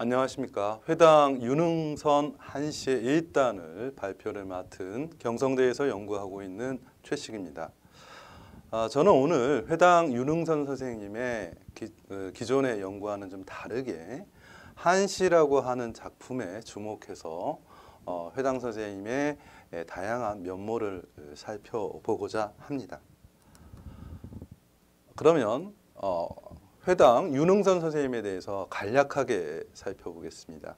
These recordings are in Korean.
안녕하십니까. 회당 윤흥선 한시의 일단을 발표를 맡은 경성대에서 연구하고 있는 최식입니다. 저는 오늘 회당 윤흥선 선생님의 기존의 연구와는 좀 다르게 한시라고 하는 작품에 주목해서 회당 선생님의 다양한 면모를 살펴보고자 합니다. 그러면 회당 윤흥선 선생님에 대해서 간략하게 살펴보겠습니다.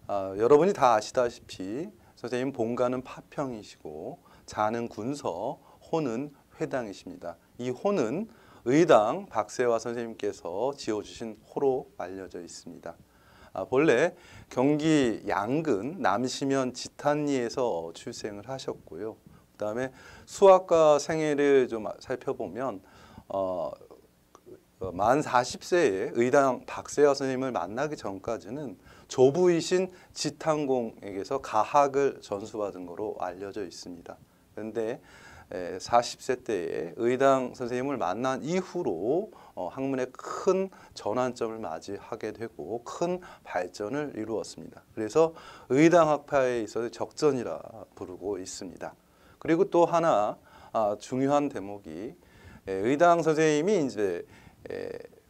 여러분이 다 아시다시피 선생님 본가는 파평이시고 자는 군서, 호는 회당이십니다. 이 호는 의당 박세화 선생님께서 지어주신 호로 알려져 있습니다. 본래 경기 양근 남시면 지탄리에서 출생을 하셨고요. 그 다음에 수학과 생애를 좀 살펴보면 만 40세에 의당 박세화 선생님을 만나기 전까지는 조부이신 지탄공에게서 가학을 전수받은 것으로 알려져 있습니다. 그런데 40세 때에 의당 선생님을 만난 이후로 학문의 큰 전환점을 맞이하게 되고 큰 발전을 이루었습니다. 그래서 의당 학파에 있어서 적전이라 부르고 있습니다. 그리고 또 하나 중요한 대목이 의당 선생님이 이제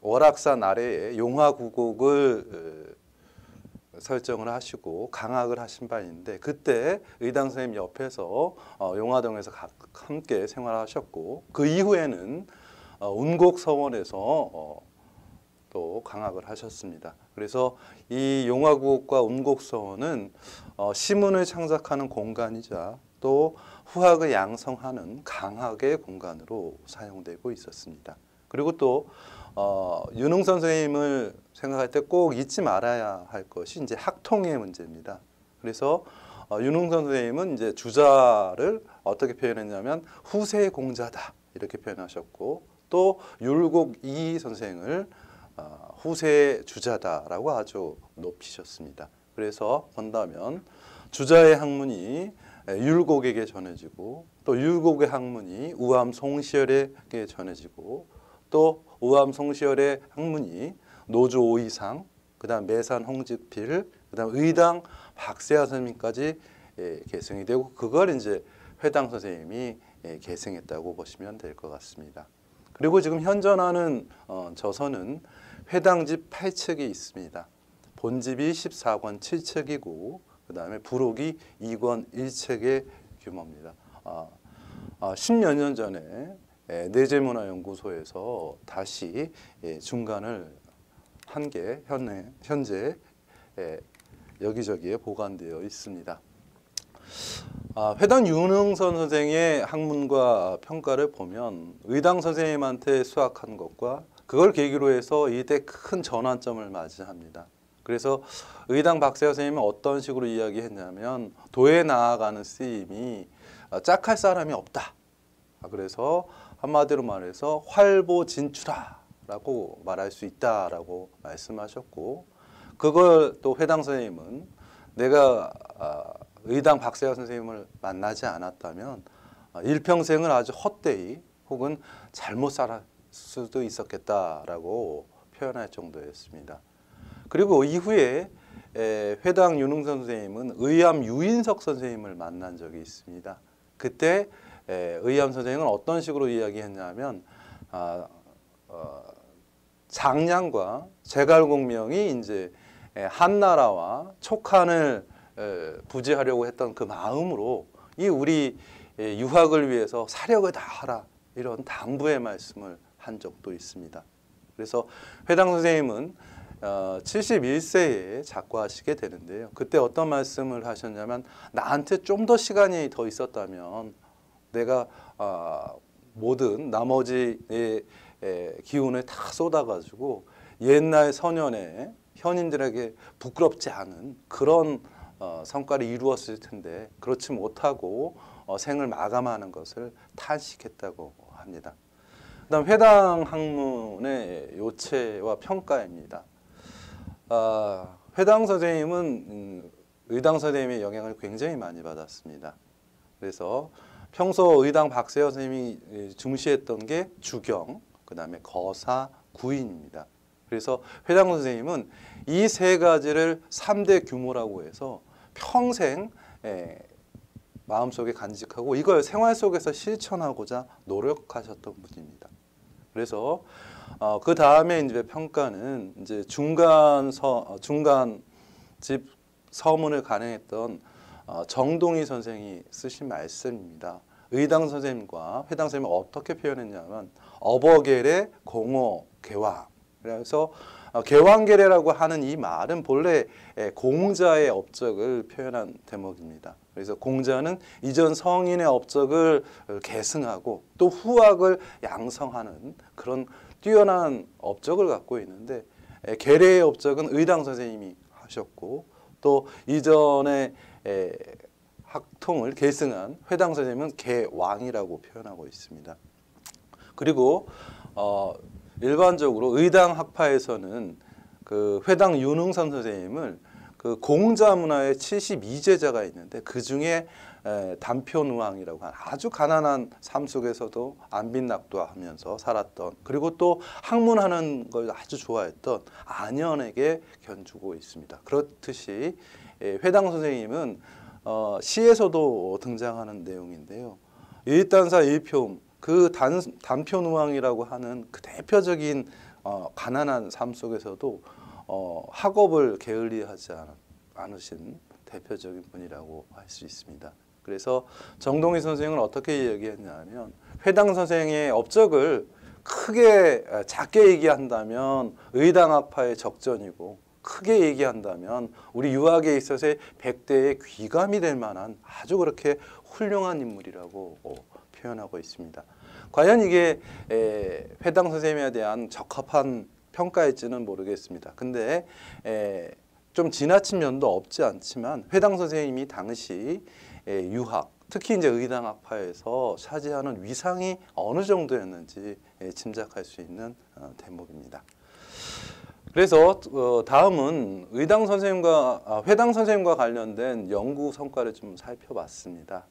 월악산 아래에 용화구곡을 설정을 하시고 강학을 하신 바 있는데 그때 의당 선생님 옆에서 용화동에서 함께 생활하셨고 그 이후에는 운곡서원에서 또 강학을 하셨습니다. 그래서 이 용화구곡과 운곡서원은 시문을 창작하는 공간이자 또 후학을 양성하는 강학의 공간으로 사용되고 있었습니다. 그리고 또 윤흥선 선생님을 생각할 때 꼭 잊지 말아야 할 것이 이제 학통의 문제입니다. 그래서 윤흥선 선생님은 이제 주자를 어떻게 표현했냐면 후세 공자다 이렇게 표현하셨고 또 율곡이 선생을 후세 주자다라고 아주 높이셨습니다. 그래서 본다면 주자의 학문이 율곡에게 전해지고 또 율곡의 학문이 우암 송시열에게 전해지고 또 우암 송시열의 학문이 노조 오이상, 그다음 매산 홍직필, 그다음 의당 박세화 선생님까지 계승이 되고 그걸 이제 회당 선생님이 계승했다고 보시면 될 것 같습니다. 그리고 지금 현존하는 저서는 회당집 8책이 있습니다. 본집이 14권 7책이고 그다음에 부록이 2권 1책의 규모입니다. 10여 년 전에 내재문화연구소에서 다시 중간을 한 게 현재 여기저기에 보관되어 있습니다. 회당 윤흥선 선생의 학문과 평가를 보면 의당 선생님한테 수학한 것과 그걸 계기로 해서 이때 큰 전환점을 맞이합니다. 그래서 의당 박세화 선생님은 어떤 식으로 이야기했냐면 도에 나아가는 쓰임이 짝할 사람이 없다. 그래서 한마디로 말해서 활보진출하라고 말할 수 있다라고 말씀하셨고 그걸 또 회당 선생님은 내가 의당 박세화 선생님을 만나지 않았다면 일평생을 아주 헛되이 혹은 잘못 살 수도 있었겠다라고 표현할 정도였습니다. 그리고 이후에 회당 윤흥선 선생님은 의암 유인석 선생님을 만난 적이 있습니다. 그때 의암 선생님은 어떤 식으로 이야기했냐면 장량과 제갈공명이 이제 한나라와 촉한을 부지하려고 했던 그 마음으로 이 우리 유학을 위해서 사력을 다하라 이런 당부의 말씀을 한 적도 있습니다. 그래서 회당 선생님은 71세에 작고하시게 되는데요. 그때 어떤 말씀을 하셨냐면 나한테 좀 더 시간이 더 있었다면 내가 모든 나머지의 기운을 다 쏟아가지고 옛날 선현의 현인들에게 부끄럽지 않은 그런 성과를 이루었을 텐데 그렇지 못하고 생을 마감하는 것을 탄식했다고 합니다. 그다음 회당 학문의 요체와 평가입니다. 회당 선생님은 의당 선생님의 영향을 굉장히 많이 받았습니다. 그래서 평소 의당 박세화 선생님이 중시했던 게 주경, 그 다음에 거사, 구인입니다. 그래서 회당 선생님은 이 세 가지를 3대 규모라고 해서 평생 마음속에 간직하고 이걸 생활 속에서 실천하고자 노력하셨던 분입니다. 그래서 그 다음에 이제 평가는 이제 중간집 서문을 간행했던 정동희 선생이 쓰신 말씀입니다. 의당 선생님과 회당 선생님은 어떻게 표현했냐면 어버계례 공어 개왕. 그래서 개왕계례라고 하는 이 말은 본래 공자의 업적을 표현한 대목입니다. 그래서 공자는 이전 성인의 업적을 계승하고 또 후학을 양성하는 그런 뛰어난 업적을 갖고 있는데 계례의 업적은 의당 선생님이 하셨고 또 이전에 학통을 계승한 회당 선생님은 개왕이라고 표현하고 있습니다. 그리고 일반적으로 의당 학파에서는 그 회당 윤흥선 선생님을 그 공자 문화의 72제자가 있는데 그 중에 단표누왕이라고 하는 아주 가난한 삶 속에서도 안빈낙도하면서 살았던 그리고 또 학문하는 걸 아주 좋아했던 안현에게 견주고 있습니다. 그렇듯이 회당 선생님은 시에서도 등장하는 내용인데요. 일단사 일표음 그 단표누왕이라고 하는 그 대표적인 가난한 삶 속에서도 학업을 게을리하지 않으신 대표적인 분이라고 할 수 있습니다. 그래서 정동희 선생은 어떻게 얘기했냐면 회당 선생의 업적을 크게 작게 얘기한다면 의당학파의 적전이고 크게 얘기한다면 우리 유학에 있어서의 100대의 귀감이 될 만한 아주 그렇게 훌륭한 인물이라고 표현하고 있습니다. 과연 이게 회당 선생님에 대한 적합한 평가일지는 모르겠습니다. 근데 좀 지나친 면도 없지 않지만 회당 선생님이 당시 유학, 특히 이제 의당학파에서 차지하는 위상이 어느 정도였는지 짐작할 수 있는 대목입니다. 그래서 다음은 회당 선생님과 관련된 연구 성과를 좀 살펴봤습니다.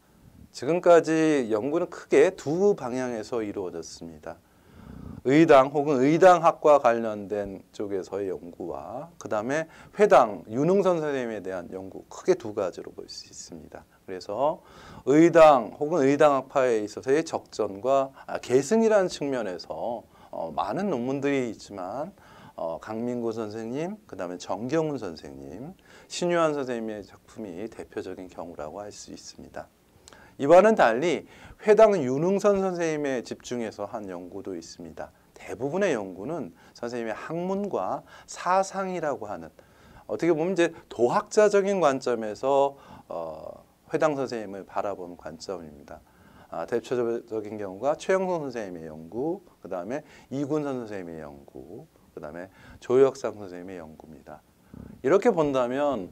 지금까지 연구는 크게 두 방향에서 이루어졌습니다. 의당 혹은 의당학과 관련된 쪽에서의 연구와 그 다음에 회당, 윤흥선 선생님에 대한 연구 크게 두 가지로 볼 수 있습니다. 그래서 의당 혹은 의당학파에 있어서의 적전과 계승이라는 측면에서 많은 논문들이 있지만 강민구 선생님, 그 다음에 정경훈 선생님, 신유한 선생님의 작품이 대표적인 경우라고 할 수 있습니다. 이와는 달리 회당 윤흥선 선생님에 집중해서 한 연구도 있습니다. 대부분의 연구는 선생님의 학문과 사상이라고 하는 어떻게 보면 이제 도학자적인 관점에서 회당 선생님을 바라보는 관점입니다. 대표적인 경우가 최영선 선생님의 연구, 그 다음에 이군선 선생님의 연구, 그 다음에 조혁상 선생님의 연구입니다. 이렇게 본다면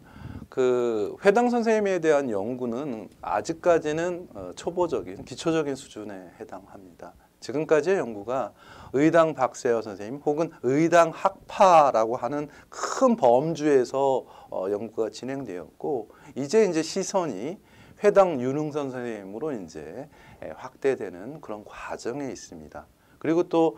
그 회당 선생님에 대한 연구는 아직까지는 초보적인 기초적인 수준에 해당합니다. 지금까지의 연구가 의당 박세여 선생님 혹은 의당 학파라고 하는 큰 범주에서 연구가 진행되었고 이제 시선이 회당 윤흥선 선생님으로 이제 확대되는 그런 과정에 있습니다. 그리고 또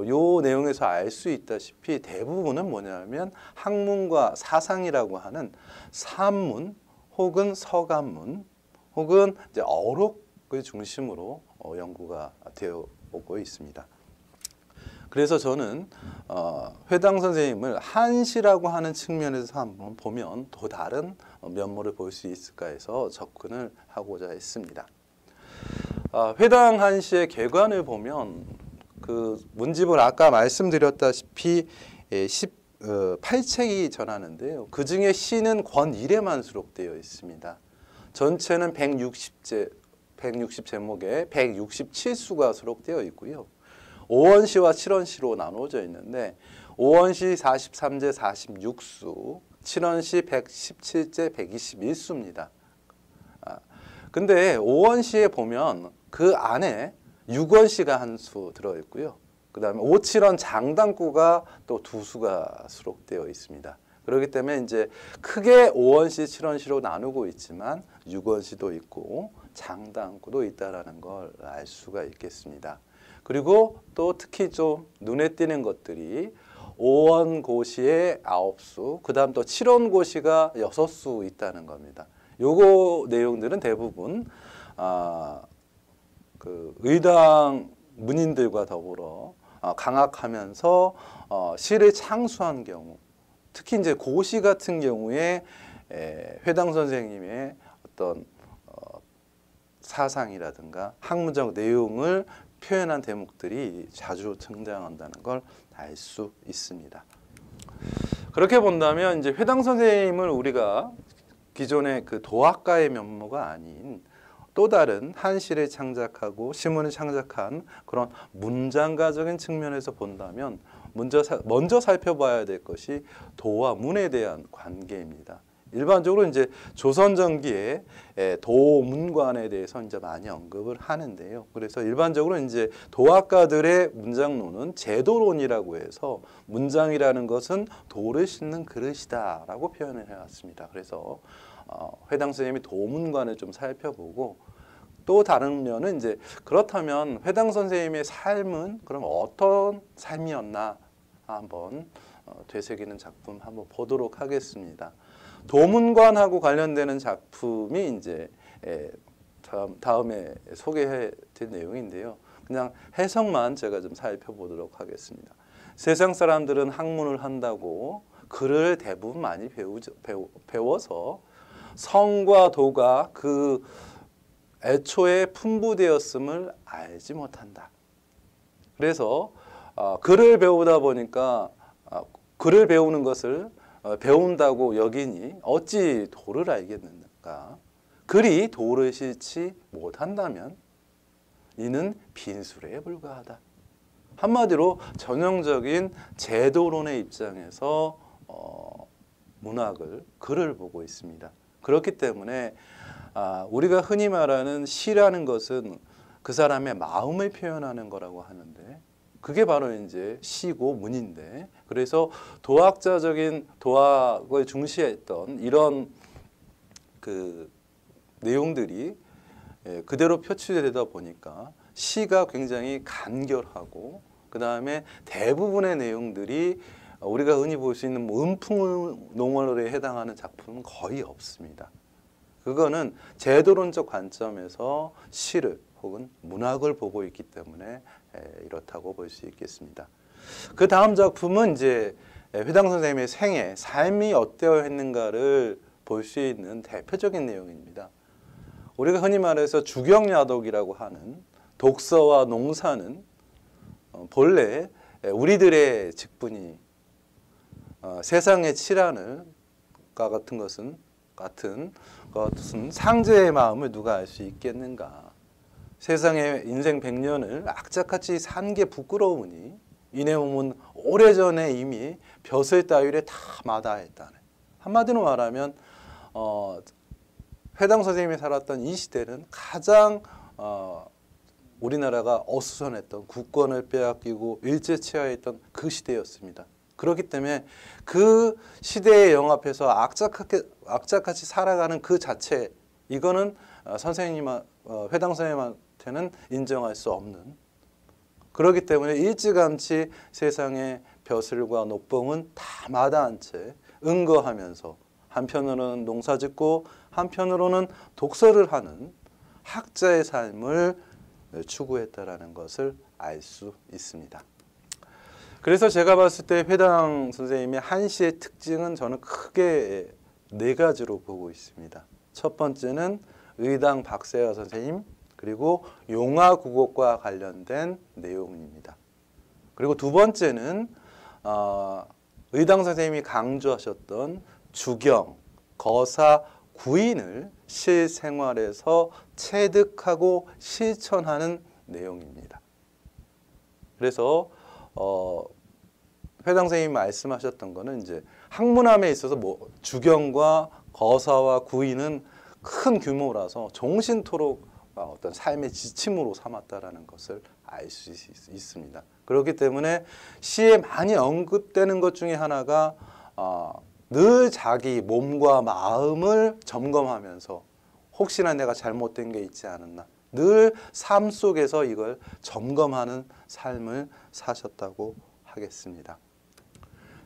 요 내용에서 알 수 있다시피 대부분은 뭐냐면 학문과 사상이라고 하는 산문 혹은 서간문 혹은 이제 어록을 중심으로 연구가 되어 오고 있습니다. 그래서 저는 회당 선생님을 한시라고 하는 측면에서 한번 보면 또 다른 면모를 볼 수 있을까 해서 접근을 하고자 했습니다. 회당 한시의 개관을 보면 그 문집을 아까 말씀드렸다시피 18책이 전하는데요. 그 중에 시는 권 1에만 수록되어 있습니다. 전체는 160제목에 167수가 수록되어 있고요. 5원시와 7원시로 나누어져 있는데 5원시 43제 46수, 7원시 117제 121수입니다. 근데 5원시에 보면 그 안에 6원시가 한 수 들어있고요. 그 다음에 5, 7원 장당구가 또 두 수가 수록되어 있습니다. 그렇기 때문에 이제 크게 5원시, 7원시로 나누고 있지만 6원시도 있고 장당구도 있다라는 걸 알 수가 있겠습니다. 그리고 또 특히 좀 눈에 띄는 것들이 5원고시에 9수, 그 다음 또 7원고시가 6수 있다는 겁니다. 요거 내용들은 대부분 그 의당 문인들과 더불어 강학하면서 시를 창수한 경우, 특히 이제 고시 같은 경우에 회당 선생님의 어떤 사상이라든가 학문적 내용을 표현한 대목들이 자주 등장한다는 걸 알 수 있습니다. 그렇게 본다면 이제 회당 선생님을 우리가 기존의 그 도학가의 면모가 아닌 또 다른 한시를 창작하고 시문을 창작한 그런 문장가적인 측면에서 본다면 먼저 살펴봐야 될 것이 도와 문에 대한 관계입니다. 일반적으로 이제 조선 전기에 도문관에 대해서 이제 많이 언급을 하는데요. 그래서 일반적으로 이제 도학가들의 문장론은 제도론이라고 해서 문장이라는 것은 도를 싣는 그릇이다라고 표현을 해왔습니다. 그래서 회당 선생님이 도문관을 좀 살펴보고 또 다른 면은 이제 그렇다면 회당 선생님의 삶은 그럼 어떤 삶이었나 한번 되새기는 작품 한번 보도록 하겠습니다. 도문관하고 관련되는 작품이 이제 다음에 소개해 드릴 내용인데요. 그냥 해석만 제가 좀 살펴보도록 하겠습니다. 세상 사람들은 학문을 한다고 글을 대부분 많이 배워서 성과 도가 그 애초에 풍부되었음을 알지 못한다. 그래서 글을 배우다 보니까 글을 배우는 것을 배운다고 여기니 어찌 도를 알겠는가? 글이 도를 싣지 못한다면 이는 빈술에 불과하다. 한마디로 전형적인 제도론의 입장에서 문학을 글을 보고 있습니다. 그렇기 때문에 우리가 흔히 말하는 시라는 것은 그 사람의 마음을 표현하는 거라고 하는데 그게 바로 이제 시고 문인데 그래서 도학자적인 도학을 중시했던 이런 그 내용들이 그대로 표출되다 보니까 시가 굉장히 간결하고 그 다음에 대부분의 내용들이 우리가 흔히 볼 수 있는 음풍농어에 해당하는 작품은 거의 없습니다. 그거는 제도론적 관점에서 시를 혹은 문학을 보고 있기 때문에 이렇다고 볼 수 있겠습니다. 그 다음 작품은 이제 회당 선생님의 생애, 삶이 어떠했는가를 볼 수 있는 대표적인 내용입니다. 우리가 흔히 말해서 주경야독이라고 하는 독서와 농사는 본래 우리들의 직분이 세상의 칠하는 같은 것은 상제의 마음을 누가 알 수 있겠는가. 세상의 인생 100년을 악착같이 산 게 부끄러우니 이 내용은 오래전에 이미 벼슬 따위를 다 마다했다네. 한마디로 말하면 회당 선생님이 살았던 이 시대는 가장 우리나라가 어수선했던 국권을 빼앗기고 일제치하했던 그 시대였습니다. 그렇기 때문에 그 시대에 영합해서 악착같이 살아가는 그 자체 이거는 회당 선생님한테는 인정할 수 없는 그렇기 때문에 일찌감치 세상의 벼슬과 녹봉은 다 마다한 채 응거하면서 한편으로는 농사짓고 한편으로는 독서를 하는 학자의 삶을 추구했다라는 것을 알 수 있습니다. 그래서 제가 봤을 때 회당 선생님의 한시의 특징은 저는 크게 4가지로 보고 있습니다. 첫 번째는 의당 박세화 선생님 그리고 용화국어과 관련된 내용입니다. 그리고 두 번째는 의당 선생님이 강조하셨던 주경, 거사, 구인을 실생활에서 체득하고 실천하는 내용입니다. 그래서 회당 선생님이 말씀하셨던 거는 이제 학문함에 있어서 주경과 거사와 구인은 큰 규모라서 종신토록 어떤 삶의 지침으로 삼았다라는 것을 알 수 있습니다. 그렇기 때문에 시에 많이 언급되는 것 중에 하나가 늘 자기 몸과 마음을 점검하면서 혹시나 내가 잘못된 게 있지 않았나 늘 삶 속에서 이걸 점검하는 삶을 사셨다고 하겠습니다.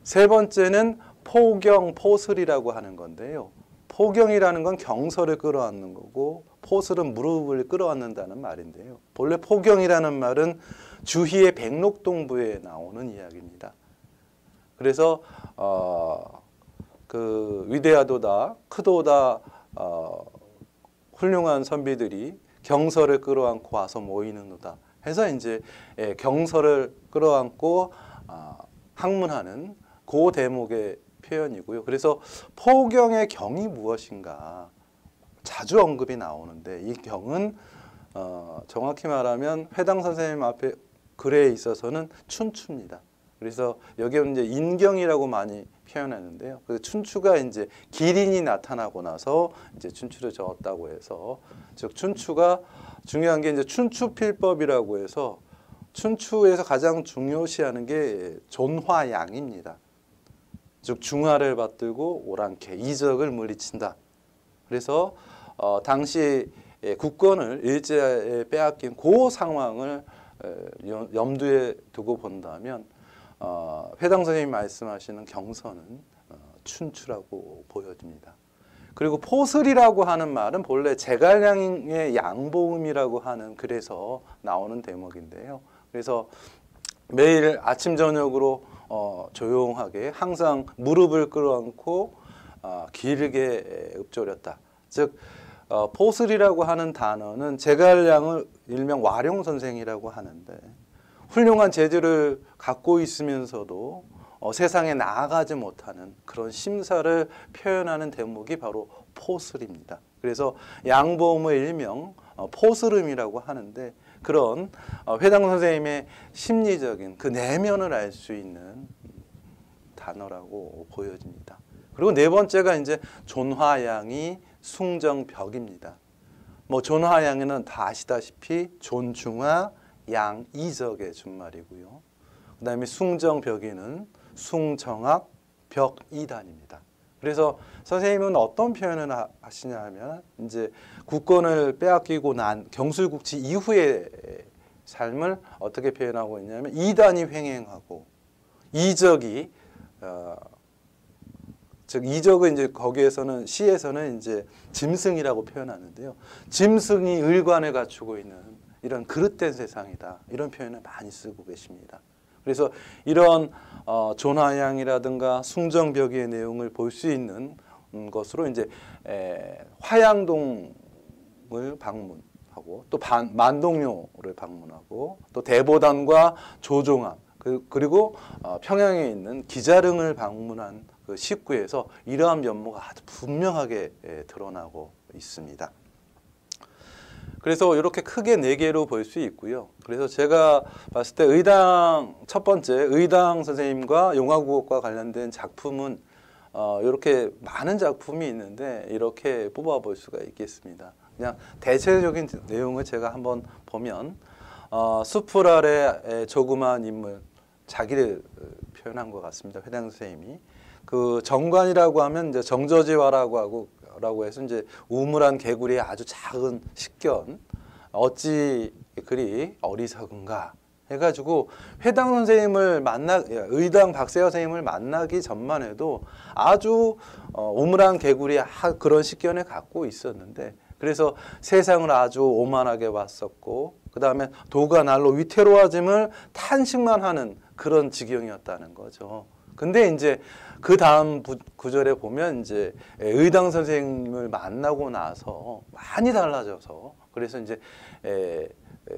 세 번째는 포경, 포슬이라고 하는 건데요. 포경이라는 건 경서를 끌어안는 거고 포슬은 무릎을 끌어안는다는 말인데요. 본래 포경이라는 말은 주희의 백록동부에 나오는 이야기입니다. 그래서 그 위대하도다, 크도다 훌륭한 선비들이 경서를 끌어안고 와서 모이는도다 해서 이제 경서를 끌어안고 학문하는 그 대목의 표현이고요. 그래서 포경의 경이 무엇인가 자주 언급이 나오는데 이 경은 정확히 말하면 회당 선생님 앞에 글에 있어서는 춘추입니다. 그래서 여기는 이제 인경이라고 많이 표현하는데요. 그래서 춘추가 이제 기린이 나타나고 나서 이제 춘추를 저었다고 해서 즉 춘추가 중요한 게 이제 춘추필법이라고 해서 춘추에서 가장 중요시하는 게 존화양입니다. 즉 중화를 받들고 오랑캐 이적을 물리친다. 그래서 당시 국권을 일제에 빼앗긴 그 상황을 염두에 두고 본다면 회당 선생님이 말씀하시는 경서는 춘추라고 보여집니다. 그리고 포슬이라고 하는 말은 본래 제갈량의 양보음이라고 하는 글에서 나오는 대목인데요. 그래서 매일 아침 저녁으로 조용하게 항상 무릎을 끌어안고 길게 읊조렸다. 즉 포슬이라고 하는 단어는 제갈량을 일명 와룡 선생이라고 하는데 훌륭한 재주를 갖고 있으면서도 세상에 나아가지 못하는 그런 심사를 표현하는 대목이 바로 포슬입니다. 그래서 양보음의 일명 포슬음이라고 하는데 그런 회당 선생님의 심리적인 그 내면을 알 수 있는 단어라고 보여집니다. 그리고 네 번째가 이제 존화양이 숭정벽입니다. 뭐 존화양에는 다 아시다시피 존중화 양이적의 준말이고요. 그 다음에 숭정벽에는 숭정학 벽이단입니다. 그래서 선생님은 어떤 표현을 하시냐 하면 이제 국권을 빼앗기고 난 경술국치 이후의 삶을 어떻게 표현하고 있냐면 이단이 횡행하고 이적이 즉 이적은 이제 거기에서는 시에서는 이제 짐승이라고 표현하는데요. 짐승이 의관을 갖추고 있는 이런 그릇된 세상이다. 이런 표현을 많이 쓰고 계십니다. 그래서 이런 존화양이라든가 숭정벽의 내용을 볼 수 있는 것으로 이제 화양동을 방문하고 또 만동료를 방문하고 또 대보단과 조종암 그리고 평양에 있는 기자릉을 방문한 그 식구에서 이러한 면모가 아주 분명하게 드러나고 있습니다. 그래서 이렇게 크게 네 개로 볼 수 있고요. 그래서 제가 봤을 때 의당 첫 번째 의당 선생님과 용화국어과 관련된 작품은 이렇게 많은 작품이 있는데 이렇게 뽑아볼 수가 있겠습니다. 그냥 대체적인 내용을 제가 한번 보면 숲풀 아래 조그마한 인물 자기를 표현한 것 같습니다. 회당 선생님이 그 정관이라고 하면 이제 정저지화라고 해서 이제 우물한 개구리의 아주 작은 식견 어찌 그리 어리석은가 해가지고 회당 선생님을 의당 박세화 선생님을 만나기 전만 해도 아주 우물한 개구리의 그런 식견을 갖고 있었는데 그래서 세상을 아주 오만하게 봤었고 그 다음에 도가 날로 위태로워짐을 탄식만 하는 그런 지경이었다는 거죠. 근데 이제 그 다음 구절에 보면 이제 의당 선생님을 만나고 나서 많이 달라져서 그래서 이제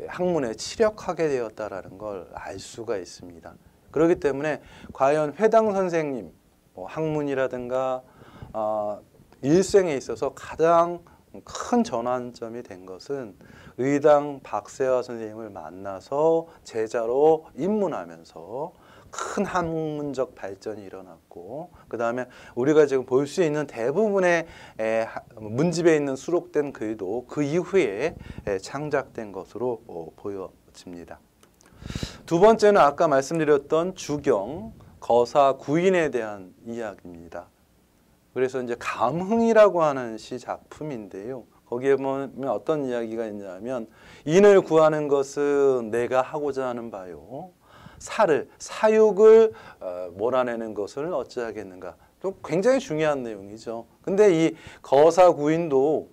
학문에 치력하게 되었다라는 걸 알 수가 있습니다. 그렇기 때문에 과연 회당 선생님 학문이라든가 일생에 있어서 가장 큰 전환점이 된 것은 의당 박세화 선생님을 만나서 제자로 입문하면서 큰 학문적 발전이 일어났고 그 다음에 우리가 지금 볼 수 있는 대부분의 문집에 있는 수록된 글도 그 이후에 창작된 것으로 보여집니다. 두 번째는 아까 말씀드렸던 주경, 거사, 구인에 대한 이야기입니다. 그래서 이제 감흥이라고 하는 시 작품인데요. 거기에 보면 어떤 이야기가 있냐면 인을 구하는 것은 내가 하고자 하는 바요. 사육을 몰아내는 것을 어찌하겠는가. 또 굉장히 중요한 내용이죠. 근데 이 거사구인도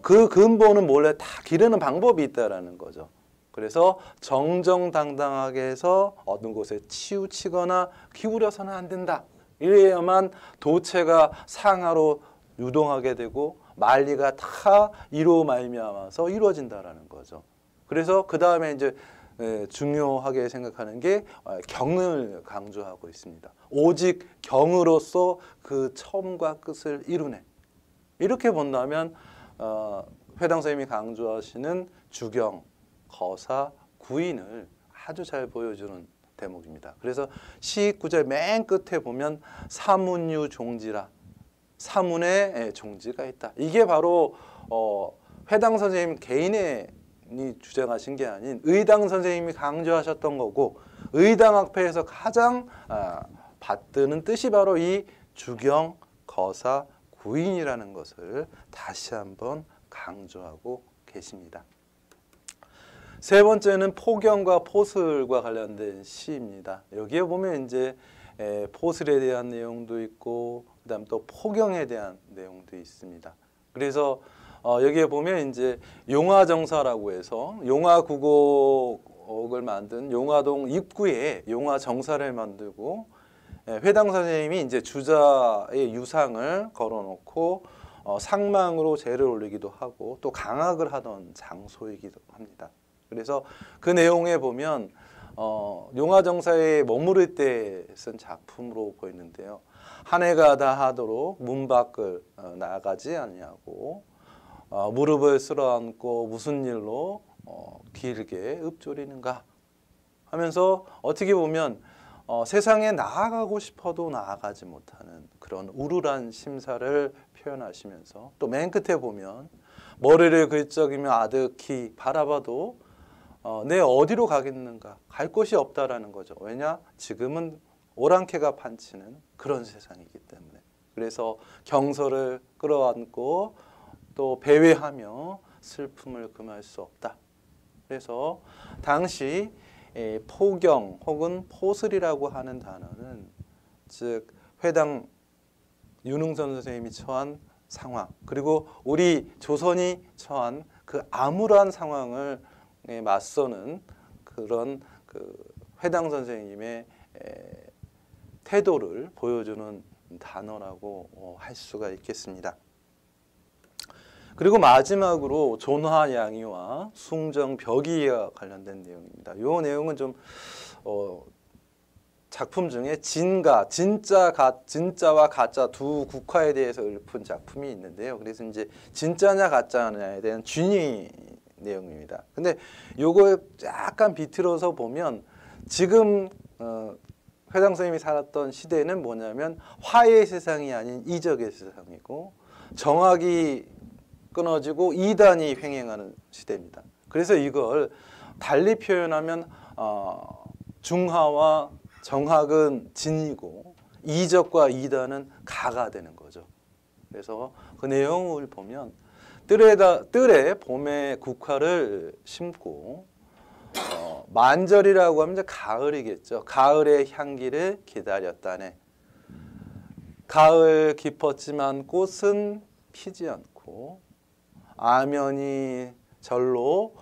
그 근본은 몰래 다 기르는 방법이 있다라는 거죠. 그래서 정정당당하게 해서 어느 곳에 치우치거나 기울여서는 안 된다. 이래야만 도체가 상하로 유동하게 되고 만리가 다 이로 말미암아서 이루어진다라는 거죠. 그래서 그 다음에 이제 중요하게 생각하는 게 경을 강조하고 있습니다. 오직 경으로서 그 처음과 끝을 이루네. 이렇게 본다면 회당 선생님이 강조하시는 주경, 거사, 구인을 아주 잘 보여주는 대목입니다. 그래서 시 9절 맨 끝에 보면 사문유 종지라, 사문에 종지가 있다. 이게 바로 회당 선생님 개인이 주장하신 게 아닌 의당 선생님이 강조하셨던 거고, 의당학파에서 가장 받드는 뜻이 바로 이 주경, 거사, 구인이라는 것을 다시 한번 강조하고 계십니다. 세 번째는 포경과 포슬과 관련된 시입니다. 여기에 보면 이제 포슬에 대한 내용도 있고, 그다음 또 포경에 대한 내용도 있습니다. 그래서 여기에 보면 이제 용화정사라고 해서 용화국옥을 만든 용화동 입구에 용화정사를 만들고, 회당 선생님이 이제 주자의 유상을 걸어놓고 상망으로 제를 올리기도 하고 또 강학을 하던 장소이기도 합니다. 그래서 그 내용에 보면 용화정사에 머무를 때 쓴 작품으로 보이는데요. 한 해가 다 하도록 문 밖을 나가지 아니하고 무릎을 쓸어안고 무슨 일로 길게 읊조리는가 하면서 어떻게 보면 세상에 나아가고 싶어도 나아가지 못하는 그런 우울한 심사를 표현하시면서, 또 맨 끝에 보면 머리를 긁적이며 아득히 바라봐도 내 어디로 가겠는가, 갈 곳이 없다라는 거죠. 왜냐? 지금은 오랑캐가 판치는 그런 세상이기 때문에. 그래서 경서를 끌어안고 또 배회하며 슬픔을 금할 수 없다. 그래서 당시 포경 혹은 포슬이라고 하는 단어는 즉 회당 윤흥선 선생님이 처한 상황, 그리고 우리 조선이 처한 그 암울한 상황을 맞서는 그런 그 회당 선생님의 태도를 보여주는 단어라고 할 수가 있겠습니다. 그리고 마지막으로 존화양이와 숭정벽이와 관련된 내용입니다. 이 내용은 좀 작품 중에 진짜와 가짜 두 국화에 대해서 읊은 작품이 있는데요. 그래서 이제 진짜냐 가짜냐에 대한 준위 내용입니다. 근데 요거 약간 비틀어서 보면 지금 회당 선생님이 살았던 시대는 뭐냐면 화의 세상이 아닌 이적의 세상이고, 정학이 끊어지고 이단이 횡행하는 시대입니다. 그래서 이걸 달리 표현하면 중하와 정학은 진이고 이적과 이단은 가가 되는 거죠. 그래서 그 내용을 보면 뜰에 봄에 국화를 심고 만절이라고 하면 이제 가을이겠죠. 가을의 향기를 기다렸다네. 가을 깊었지만 꽃은 피지 않고 아면이 절로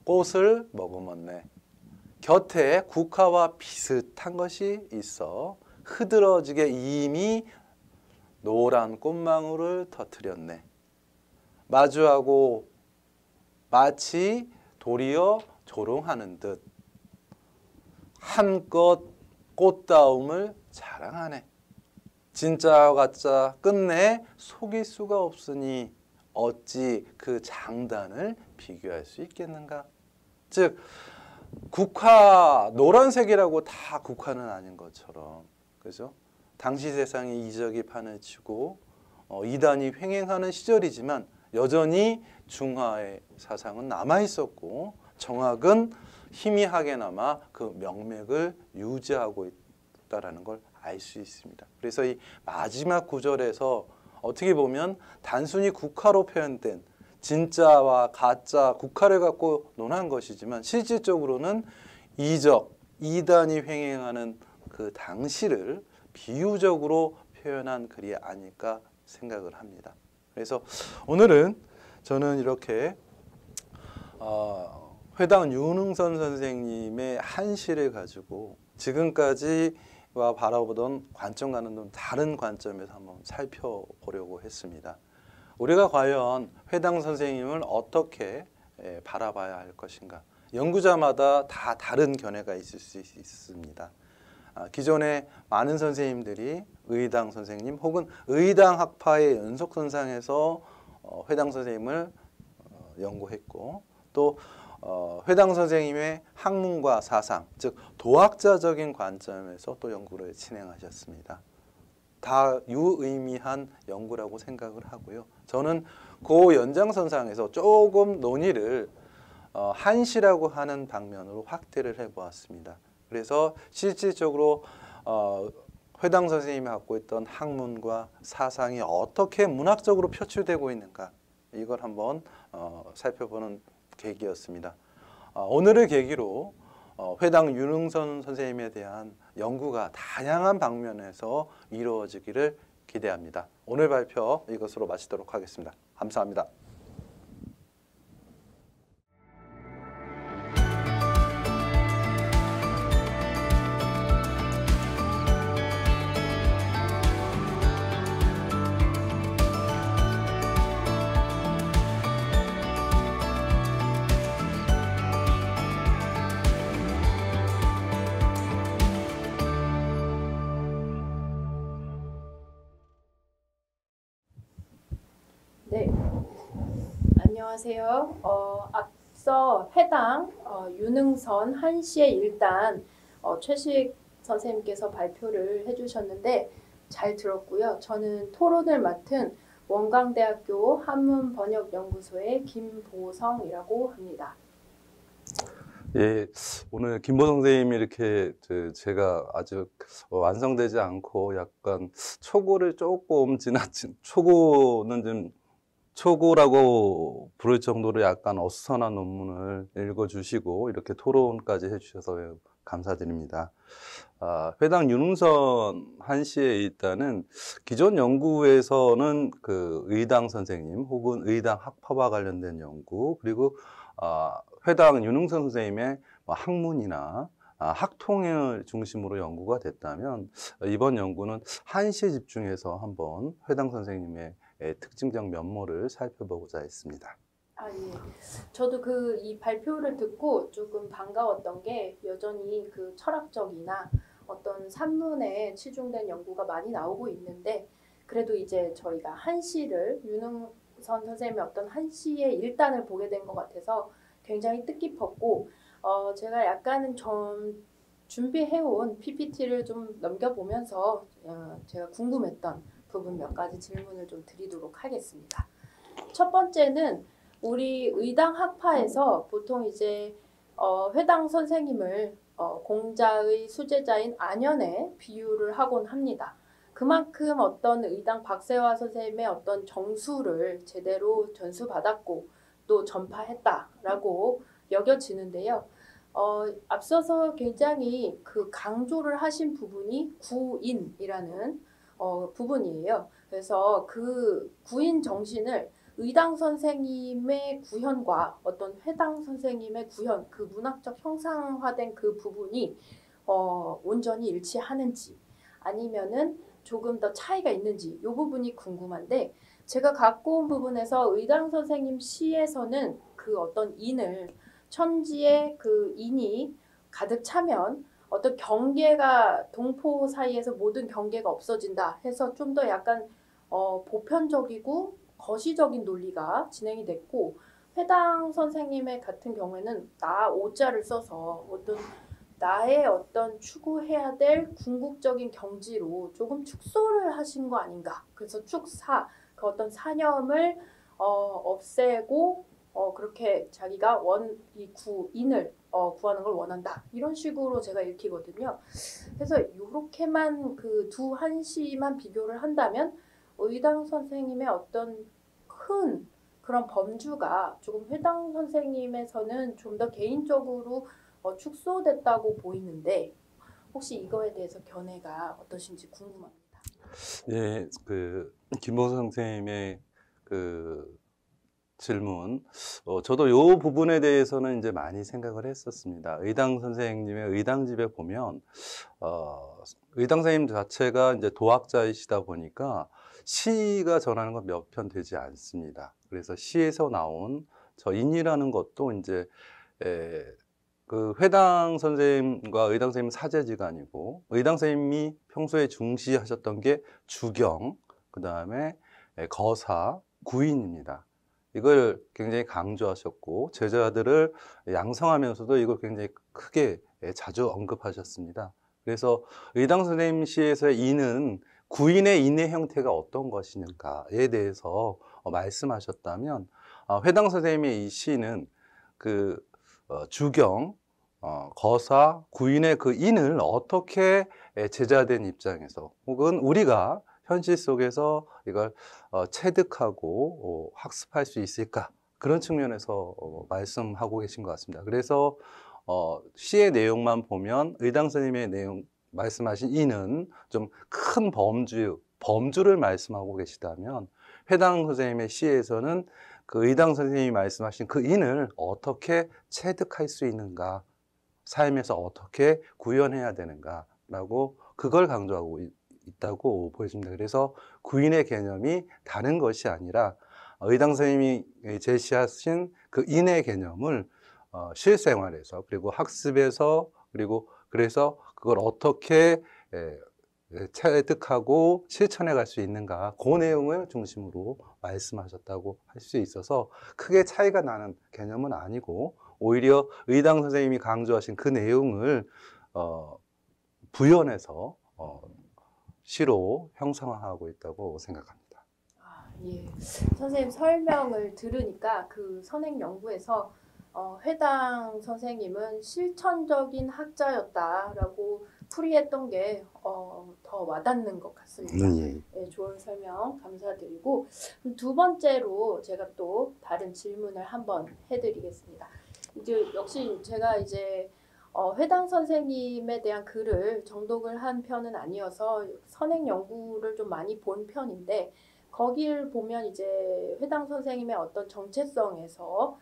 꽃을 머금었네. 곁에 국화와 비슷한 것이 있어 흐드러지게 이미 노란 꽃망울을 터뜨렸네. 마주하고 마치 도리어 조롱하는 듯 한껏 꽃다움을 자랑하네. 진짜와 가짜 끝내 속일 수가 없으니 어찌 그 장단을 비교할 수 있겠는가? 즉 국화 노란색이라고 다 국화는 아닌 것처럼, 그죠? 당시 세상에 이적이 판을 치고 이단이 횡행하는 시절이지만 여전히 중화의 사상은 남아 있었고 정학은 희미하게나마 그 명맥을 유지하고 있다라는 걸 알 수 있습니다. 그래서 이 마지막 구절에서 어떻게 보면 단순히 국화로 표현된 진짜와 가짜 국화를 갖고 논한 것이지만 실질적으로는 이적, 이단이 횡행하는 그 당시를 비유적으로 표현한 글이 아닐까 생각을 합니다. 그래서 오늘은 저는 이렇게 회당 윤흥선 선생님의 한시를 가지고 지금까지와 바라보던 관점과는 좀 다른 관점에서 한번 살펴보려고 했습니다. 우리가 과연 회당 선생님을 어떻게 바라봐야 할 것인가? 연구자마다 다 다른 견해가 있을 수 있습니다. 기존에 많은 선생님들이 의당 선생님 혹은 의당 학파의 연속선상에서 회당 선생님을 연구했고 또 회당 선생님의 학문과 사상, 즉 도학자적인 관점에서 또 연구를 진행하셨습니다. 다 유의미한 연구라고 생각을 하고요. 저는 그 연장선상에서 조금 논의를 한시라고 하는 방면으로 확대를 해보았습니다. 그래서 실질적으로 회당 선생님이 갖고 있던 학문과 사상이 어떻게 문학적으로 표출되고 있는가 이걸 한번 살펴보는 계기였습니다. 오늘을 계기로 회당 윤흥선 선생님에 대한 연구가 다양한 방면에서 이루어지기를 기대합니다. 오늘 발표 이것으로 마치도록 하겠습니다. 감사합니다. 네, 안녕하세요. 앞서 해당 윤흥선 한시의 일단 최식 선생님께서 발표를 해주셨는데 잘 들었고요. 저는 토론을 맡은 원광대학교 한문번역연구소의 김보성이라고 합니다. 예, 오늘 김보성 선생님이 이렇게 제가 아직 완성되지 않고 약간 초고를 조금 지나친 초고는 좀 초고라고 부를 정도로 약간 어수선한 논문을 읽어주시고 이렇게 토론까지 해주셔서 감사드립니다. 회당 윤흥선 한시의 일단은 기존 연구에서는 그 의당 선생님 혹은 의당 학파와 관련된 연구 그리고 회당 윤흥선 선생님의 학문이나 학통을 중심으로 연구가 됐다면 이번 연구는 한시에 집중해서 한번 회당 선생님의 특징적 면모를 살펴보고자 했습니다. 예. 저도 이 발표를 듣고 조금 반가웠던 게 여전히 그 철학적이나 어떤 산문에 치중된 연구가 많이 나오고 있는데 그래도 이제 저희가 한시를 윤흥선 선생님의 어떤 한시의 일단을 보게 된 것 같아서 굉장히 뜻깊었고 제가 약간은 좀 준비해온 PPT를 좀 넘겨보면서 제가 궁금했던 부분 몇 가지 질문을 좀 드리도록 하겠습니다. 첫 번째는 우리 의당 학파에서 보통 이제 회당 선생님을 공자의 수제자인 안현에 비유를 하곤 합니다. 그만큼 어떤 의당 박세화 선생님의 어떤 정수를 제대로 전수받았고 또 전파했다라고 여겨지는데요. 앞서서 굉장히 그 강조를 하신 부분이 구인이라는 부분이에요. 그래서 그 구인 정신을 의당 선생님의 구현과 어떤 회당 선생님의 구현, 그 문학적 형상화된 그 부분이 온전히 일치하는지 아니면은 조금 더 차이가 있는지 이 부분이 궁금한데 제가 갖고 온 부분에서 의당 선생님 시에서는 그 어떤 인을 천지의 그 인이 가득 차면 어떤 경계가 동포 사이에서 모든 경계가 없어진다 해서 좀 더 약간 보편적이고 거시적인 논리가 진행이 됐고 회당 선생님의 같은 경우에는 나 오자를 써서 어떤 나의 어떤 추구해야 될 궁극적인 경지로 조금 축소를 하신 거 아닌가. 그래서 축사, 그 어떤 사념을 없애고 그렇게 자기가 이 구인을 구하는 걸 원한다. 이런 식으로 제가 읽히거든요. 그래서 이렇게만 그 두 한시만 비교를 한다면 의당 선생님의 어떤 큰 그런 범주가 조금 회당 선생님에서는 좀 더 개인적으로 축소됐다고 보이는데 혹시 이거에 대해서 견해가 어떠신지 궁금합니다. 예, 김보성 선생님의 그 질문, 저도 요 부분에 대해서는 이제 많이 생각을 했었습니다. 의당 선생님의 의당집에 보면, 의당 선생님 자체가 이제 도학자이시다 보니까 시가 전하는 건 몇 편 되지 않습니다. 그래서 시에서 나온 저 인이라는 것도 이제, 그 회당 선생님과 의당 선생님 사제지간이고, 의당 선생님이 평소에 중시하셨던 게 주경, 그 다음에 거사, 구인입니다. 이걸 굉장히 강조하셨고 제자들을 양성하면서도 이걸 굉장히 크게 자주 언급하셨습니다. 그래서 의당 선생님 시에서의 인은 구인의 인의 형태가 어떤 것인가에 대해서 말씀하셨다면, 회당 선생님의 이 시는 주경, 거사, 구인의 그 인을 어떻게 제자된 입장에서 혹은 우리가 현실 속에서 이걸 체득하고 학습할 수 있을까? 그런 측면에서 말씀하고 계신 것 같습니다. 그래서 시의 내용만 보면 의당 선생님의 내용 말씀하신 이는 좀 큰 범주를 말씀하고 계시다면, 회당 선생님의 시에서는 그 의당 선생님이 말씀하신 그 인을 어떻게 체득할 수 있는가, 삶에서 어떻게 구현해야 되는가라고 그걸 강조하고 있다고 보여집니다. 그래서 구인의 개념이 다른 것이 아니라 의당 선생님이 제시하신 그 인의 개념을 실생활에서 그리고 학습에서 그리고 그래서 그걸 어떻게 체득하고 실천해 갈 수 있는가, 그 내용을 중심으로 말씀하셨다고 할 수 있어서 크게 차이가 나는 개념은 아니고 오히려 의당 선생님이 강조하신 그 내용을 부연해서 시로 형상화하고 있다고 생각합니다. 예. 선생님 설명을 들으니까 그 선행연구에서 회당 선생님은 실천적인 학자였다라고 풀이했던 게 더 와닿는 것 같습니다. 예, 좋은 설명 감사드리고 두 번째로 제가 또 다른 질문을 한번 해드리겠습니다. 이제 역시 제가 이제 회당 선생님에 대한 글을 정독을 한 편은 아니어서 선행 연구를 좀 많이 본 편인데 거기를 보면 이제 회당 선생님의 어떤 정체성에서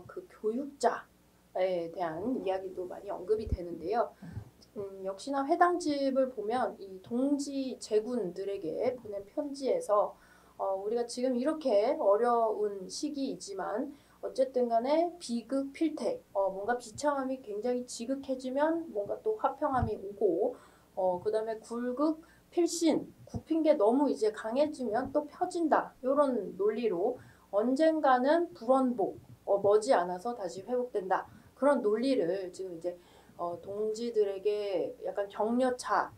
그 교육자에 대한 이야기도 많이 언급이 되는데요. 역시나 회당집을 보면 이 동지 제군들에게 보낸 편지에서 우리가 지금 이렇게 어려운 시기이지만 어쨌든 간에 비극 필택, 뭔가 비참함이 굉장히 지극해지면 뭔가 또 화평함이 오고 그 다음에 굴극 필신, 굽힌 게 너무 이제 강해지면 또 펴진다. 이런 논리로 언젠가는 불원복, 머지않아서 다시 회복된다. 그런 논리를 지금 이제 동지들에게 약간 격려차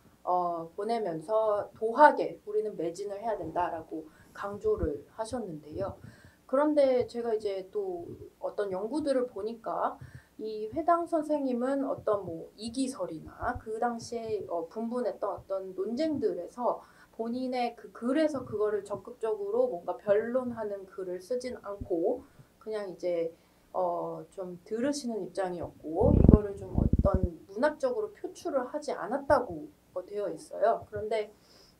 보내면서 도하게 우리는 매진을 해야 된다라고 강조를 하셨는데요. 그런데 제가 이제 또 어떤 연구들을 보니까 이 회당 선생님은 어떤 뭐 이기설이나 그 당시에 분분했던 어떤 논쟁들에서 본인의 그 글에서 그거를 적극적으로 뭔가 변론하는 글을 쓰진 않고 그냥 이제 좀 들으시는 입장이었고 이거를 좀 어떤 문학적으로 표출을 하지 않았다고 되어 있어요. 그런데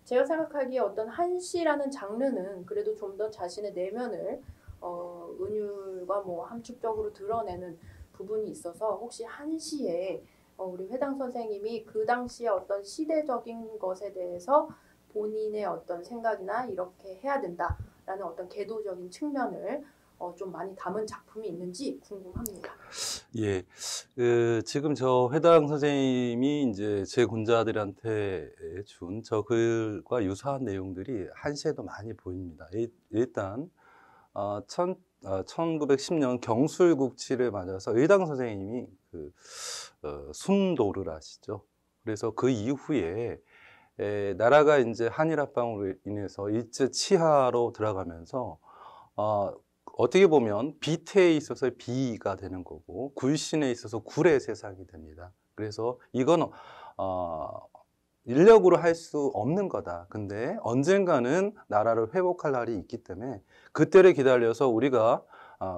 제가 생각하기에 어떤 한시라는 장르는 그래도 좀 더 자신의 내면을 은율과 뭐 함축적으로 드러내는 부분이 있어서 혹시 한시에 우리 회당 선생님이 그 당시에 어떤 시대적인 것에 대해서 본인의 어떤 생각이나 이렇게 해야 된다라는 어떤 계도적인 측면을 좀 많이 담은 작품이 있는지 궁금합니다. 예, 지금 저 회당 선생님이 이제 제 군자들한테 준 저 글과 유사한 내용들이 한시에도 많이 보입니다. 일단 1910년 경술국치를 맞아서 의당 선생님이 순도를 하시죠. 그래서 그 이후에 나라가 이제 한일합방으로 인해서 일제 치하로 들어가면서 어떻게 보면 비태에 있어서 비가 되는 거고 굴신에 있어서 굴의 세상이 됩니다. 그래서 이건 인력으로 할 수 없는 거다. 근데 언젠가는 나라를 회복할 날이 있기 때문에 그때를 기다려서 우리가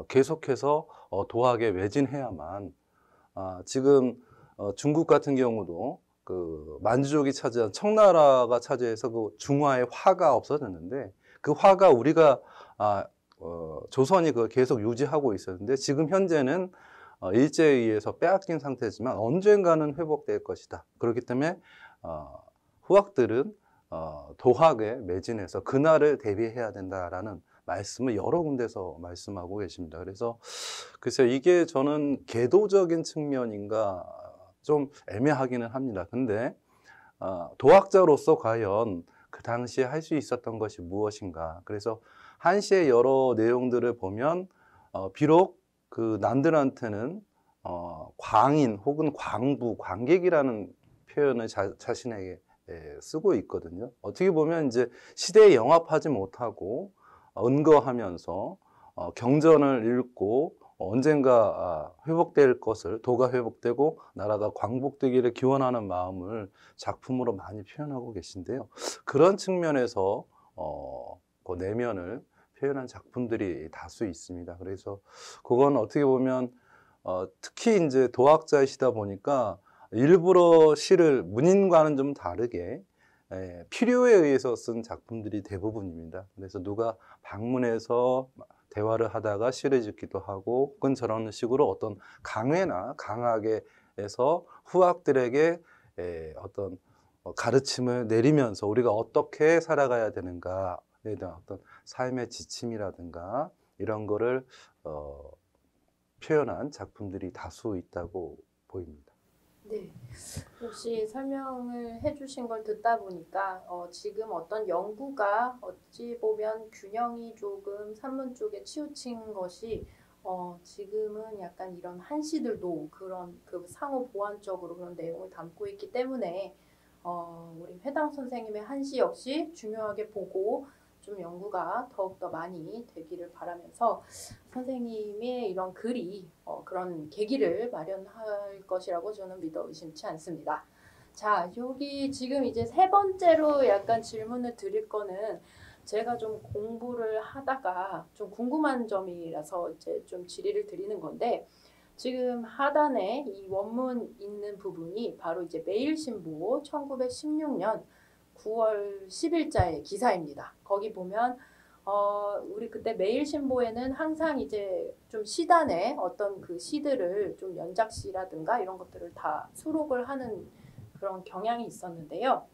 계속해서 도학에 매진해야만 지금 중국 같은 경우도 그 만주족이 차지한 청나라가 차지해서 그 중화의 화가 없어졌는데 그 화가 우리가 조선이 그걸 계속 유지하고 있었는데 지금 현재는 일제에 의해서 빼앗긴 상태지만 언젠가는 회복될 것이다. 그렇기 때문에 후학들은 도학에 매진해서 그날을 대비해야 된다라는 말씀을 여러 군데서 말씀하고 계십니다. 그래서 글쎄요, 이게 저는 계도적인 측면인가 좀 애매하기는 합니다. 근데 도학자로서 과연 그 당시에 할 수 있었던 것이 무엇인가. 그래서 한시의 여러 내용들을 보면 비록 그 남들한테는 광인 혹은 광부, 관객이라는 표현을 자신에게 쓰고 있거든요. 어떻게 보면 이제 시대에 영합하지 못하고 은거하면서 경전을 읽고 언젠가 회복될 것을, 도가 회복되고 나라가 광복되기를 기원하는 마음을 작품으로 많이 표현하고 계신데요. 그런 측면에서 그 내면을 표현한 작품들이 다수 있습니다. 그래서 그건 어떻게 보면 특히 이제 도학자이시다 보니까 일부러 시를 문인과는 좀 다르게 필요에 의해서 쓴 작품들이 대부분입니다. 그래서 누가 방문해서 대화를 하다가 시를 짓기도 하고 혹은 저런 식으로 어떤 강회나 강학에 해서 후학들에게 어떤 가르침을 내리면서 우리가 어떻게 살아가야 되는가에 대한 어떤 삶의 지침이라든가 이런 거를 표현한 작품들이 다수 있다고 보입니다. 네, 혹시 설명을 해주신 걸 듣다 보니까 지금 어떤 연구가 어찌 보면 균형이 조금 산문 쪽에 치우친 것이 지금은 약간 이런 한시들도 그런 그 상호 보완적으로 그런 내용을 담고 있기 때문에 우리 회당 선생님의 한시 역시 중요하게 보고 좀 연구가 더욱더 많이 되기를 바라면서 선생님의 이런 글이 그런 계기를 마련할 것이라고 저는 믿어 의심치 않습니다. 자, 여기 지금 이제 세 번째로 약간 질문을 드릴 거는 제가 좀 공부를 하다가 좀 궁금한 점이라서 이제 좀 질의를 드리는 건데 지금 하단에 이 원문 있는 부분이 바로 이제 매일신보 1916년 9월 10일자의 기사입니다. 거기 보면 우리 그때 매일신보에는 항상 이제 좀 시단에 어떤 그 시들을 좀 연작시라든가 이런 것들을 다 수록을 하는 그런 경향이 있었는데요.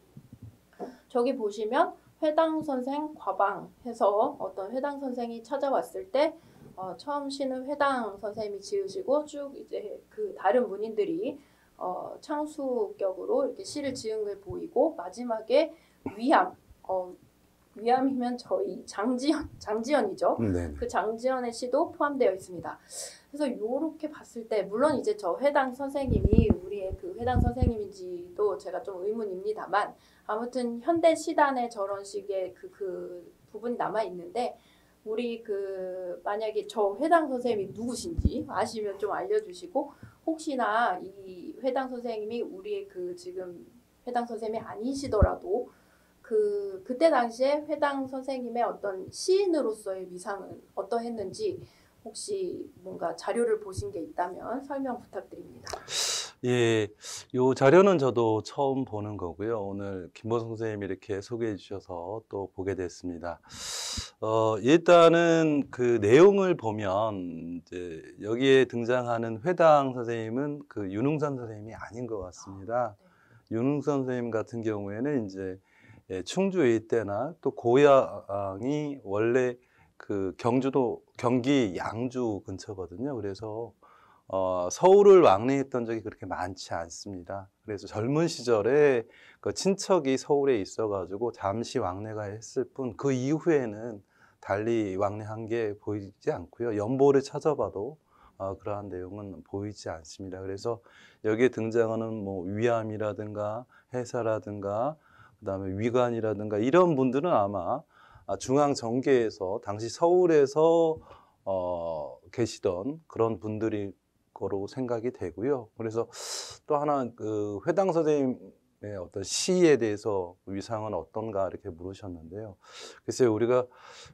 저기 보시면 회당 선생 과방 해서 어떤 회당 선생이 찾아왔을 때 처음 시는 회당 선생님이 지으시고 쭉 이제 그 다른 문인들이 창수격으로 이렇게 시를 지은 걸 보이고 마지막에 위암이면 저희 장지연이죠. 네. 그 장지연의 시도 포함되어 있습니다. 그래서 이렇게 봤을 때 물론 이제 저 회당 선생님이 우리의 그 회당 선생님인지도 제가 좀 의문입니다만 아무튼 현대 시단에 저런 식의 그 부분이 남아 있는데 우리 그 만약에 저 회당 선생님이 누구신지 아시면 좀 알려주시고 혹시나 이 회당 선생님이 우리의 그 지금 회당 선생님이 아니시더라도 그때 당시에 회당 선생님의 어떤 시인으로서의 위상은 어떠했는지 혹시 뭔가 자료를 보신 게 있다면 설명 부탁드립니다. 예, 요 자료는 저도 처음 보는 거고요. 오늘 김보성 선생님이 이렇게 소개해 주셔서 또 보게 됐습니다. 일단은 그 내용을 보면 이제 여기에 등장하는 회당 선생님은 그 윤흥선 선생님이 아닌 것 같습니다. 윤흥선 선생님 같은 경우에는 이제 충주 일대나 또 고향이 원래 그 경기 양주 근처거든요. 그래서 서울을 왕래했던 적이 그렇게 많지 않습니다. 그래서 젊은 시절에 그 친척이 서울에 있어가지고 잠시 왕래가 했을 뿐 그 이후에는 달리 왕래한 게 보이지 않고요. 연보를 찾아봐도 그러한 내용은 보이지 않습니다. 그래서 여기에 등장하는 뭐 위암이라든가 해사라든가 그다음에 위관이라든가 이런 분들은 아마 중앙 정계에서 당시 서울에서 계시던 그런 분들이 거로 생각이 되고요. 그래서 또 하나 그 회당 선생님의 어떤 시에 대해서 위상은 어떤가 이렇게 물으셨는데요. 글쎄요, 우리가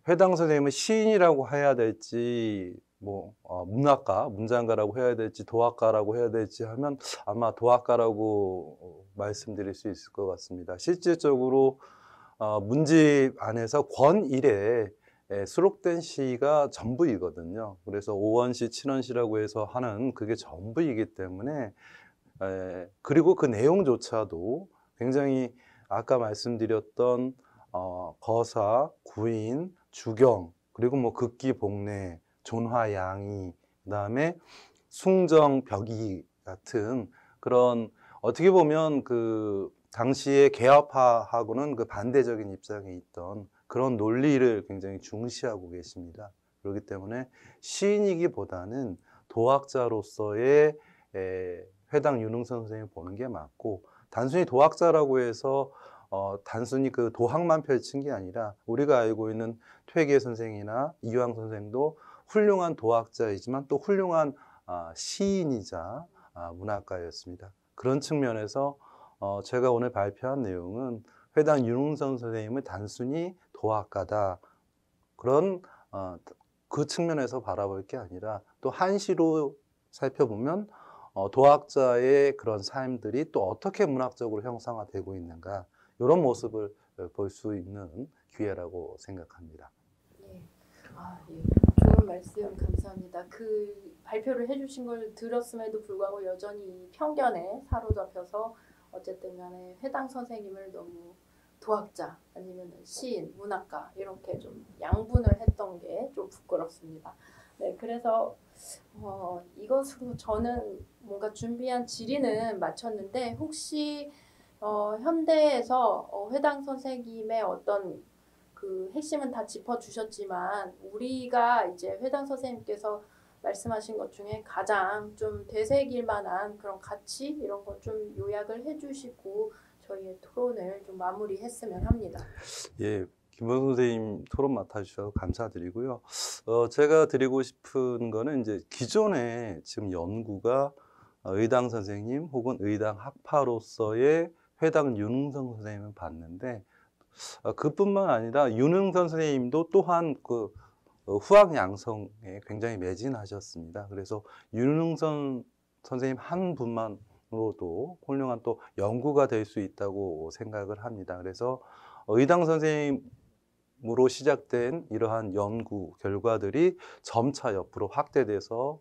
회당 선생님을 시인이라고 해야 될지 문학과, 문장가라고 해야 될지 도학가라고 해야 될지 하면 아마 도학가라고 말씀드릴 수 있을 것 같습니다. 실질적으로 문집 안에서 권일에 수록된 시가 전부이거든요. 그래서 오원시, 칠원시라고 해서 하는 그게 전부이기 때문에 그리고 그 내용조차도 굉장히 아까 말씀드렸던 거사, 구인, 주경, 그리고 뭐 극기, 복례, 존화, 양이, 그다음에 숭정, 벽이 같은 그런 어떻게 보면 그 당시에 개업화하고는 그 반대적인 입장에 있던 그런 논리를 굉장히 중시하고 계십니다. 그렇기 때문에 시인이기보다는 도학자로서의 회당 윤흥선 선생님을 보는 게 맞고, 단순히 도학자라고 해서 단순히 그 도학만 펼친 게 아니라 우리가 알고 있는 퇴계 선생이나 이황 선생도 훌륭한 도학자이지만 또 훌륭한 시인이자 문학가였습니다. 그런 측면에서 제가 오늘 발표한 내용은 회당 윤흥선 선생님을 단순히 도학가다, 그런 그 측면에서 바라볼 게 아니라 또 한시로 살펴보면 도학자의 그런 삶들이 또 어떻게 문학적으로 형상화되고 있는가, 이런 모습을 볼 수 있는 기회라고 생각합니다. 예. 예. 좋은 말씀 감사합니다. 그 발표를 해주신 걸 들었음에도 불구하고 여전히 이 편견에 사로잡혀서 어쨌든 간에 회당 선생님을 너무 도학자 아니면 시인, 문학가 이렇게 좀 양분을 했던 게 좀 부끄럽습니다. 네, 그래서 이것으로 저는 뭔가 준비한 질의는 마쳤는데, 혹시 현대에서 회당 선생님의 어떤 그 핵심은 다 짚어주셨지만 우리가 이제 회당 선생님께서 말씀하신 것 중에 가장 좀 되새길 만한 그런 가치 이런 거 좀 요약을 해주시고 저희의 토론을 좀 마무리했으면 합니다. 예, 김원순 선생님 토론 맡아주셔서 감사드리고요. 제가 드리고 싶은 거는 이제 기존에 지금 연구가 의당 선생님 혹은 의당 학파로서의 회당 윤흥선 선생님을 봤는데, 그뿐만 아니라 윤흥선 선생님도 또한 그 후학 양성에 굉장히 매진하셨습니다. 그래서 윤흥선 선생님 한 분만으로도 훌륭한 또 연구가 될 수 있다고 생각을 합니다. 그래서 의당 선생님으로 시작된 이러한 연구 결과들이 점차 옆으로 확대돼서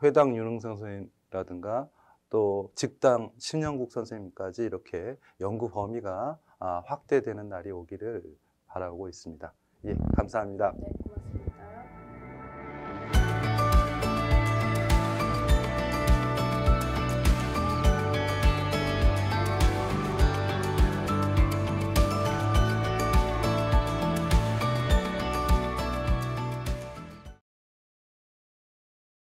회당 윤흥선 선생님이라든가 또 직당 심영국 선생님까지 이렇게 연구 범위가 확대되는 날이 오기를 바라고 있습니다. 예, 감사합니다. 네, 고맙습니다.